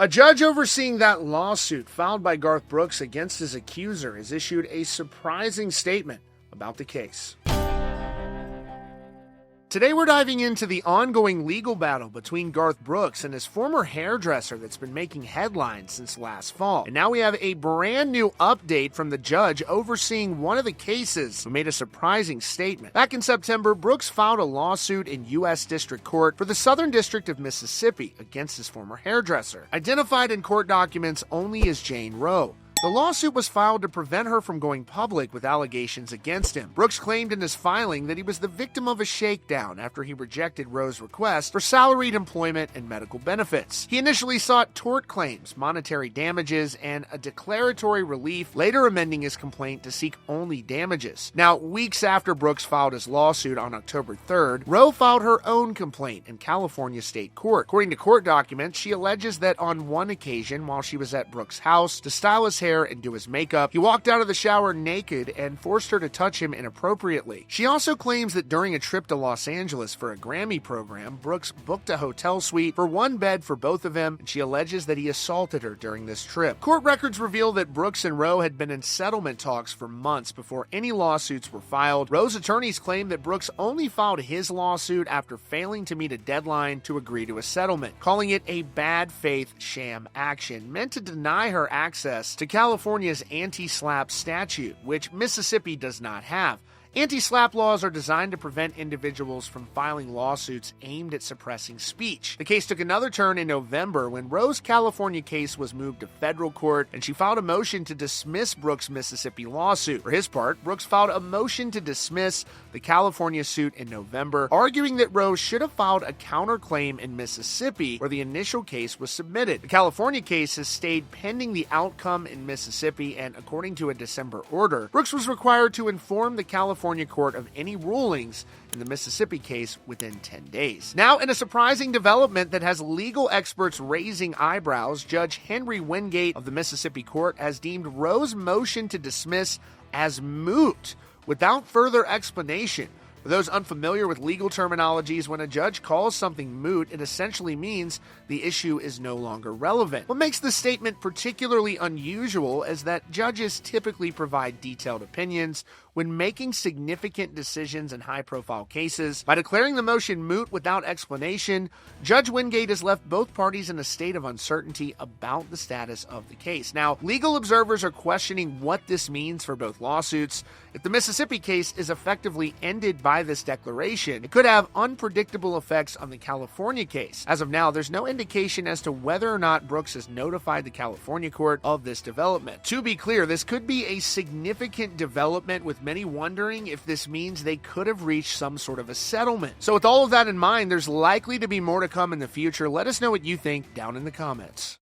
A judge overseeing that lawsuit filed by Garth Brooks against his accuser has issued a surprising statement about the case. Today we're diving into the ongoing legal battle between Garth Brooks and his former hairdresser that's been making headlines since last fall. And now we have a brand new update from the judge overseeing one of the cases who made a surprising statement. Back in September, Brooks filed a lawsuit in U.S. District Court for the Southern District of Mississippi against his former hairdresser, identified in court documents only as Jane Roe. The lawsuit was filed to prevent her from going public with allegations against him. Brooks claimed in his filing that he was the victim of a shakedown after he rejected Roe's request for salaried employment and medical benefits. He initially sought tort claims, monetary damages, and a declaratory relief, later amending his complaint to seek only damages. Now, weeks after Brooks filed his lawsuit on October 3rd, Roe filed her own complaint in California State Court. According to court documents, she alleges that on one occasion, while she was at Brooks' house to style his hair and do his makeup, he walked out of the shower naked and forced her to touch him inappropriately. She also claims that during a trip to Los Angeles for a Grammy program, Brooks booked a hotel suite for one bed for both of them, and she alleges that he assaulted her during this trip. Court records reveal that Brooks and Roe had been in settlement talks for months before any lawsuits were filed. Roe's attorneys claim that Brooks only filed his lawsuit after failing to meet a deadline to agree to a settlement, calling it a bad faith sham action meant to deny her access to California's anti-SLAPP statute, which Mississippi does not have. Anti-SLAPP laws are designed to prevent individuals from filing lawsuits aimed at suppressing speech. The case took another turn in November when Roe's California case was moved to federal court, and she filed a motion to dismiss Brooks' Mississippi lawsuit. For his part, Brooks filed a motion to dismiss the California suit in November, arguing that Roe should have filed a counterclaim in Mississippi where the initial case was submitted. The California case has stayed pending the outcome in Mississippi, and according to a December order, Brooks was required to inform the California court of any rulings in the Mississippi case within 10 days. Now, in a surprising development that has legal experts raising eyebrows, Judge Henry Wingate of the Mississippi court has deemed Roe's motion to dismiss as moot without further explanation. For those unfamiliar with legal terminologies, when a judge calls something moot, it essentially means the issue is no longer relevant. What makes this statement particularly unusual is that judges typically provide detailed opinions when making significant decisions in high-profile cases. By declaring the motion moot without explanation, Judge Wingate has left both parties in a state of uncertainty about the status of the case. Now, legal observers are questioning what this means for both lawsuits. If the Mississippi case is effectively ended by this declaration, it could have unpredictable effects on the California case. As of now, there's no indication as to whether or not Brooks has notified the California court of this development. To be clear, this could be a significant development, with many wondering if this means they could have reached some sort of a settlement. So with all of that in mind, there's likely to be more to come in the future. Let us know what you think down in the comments.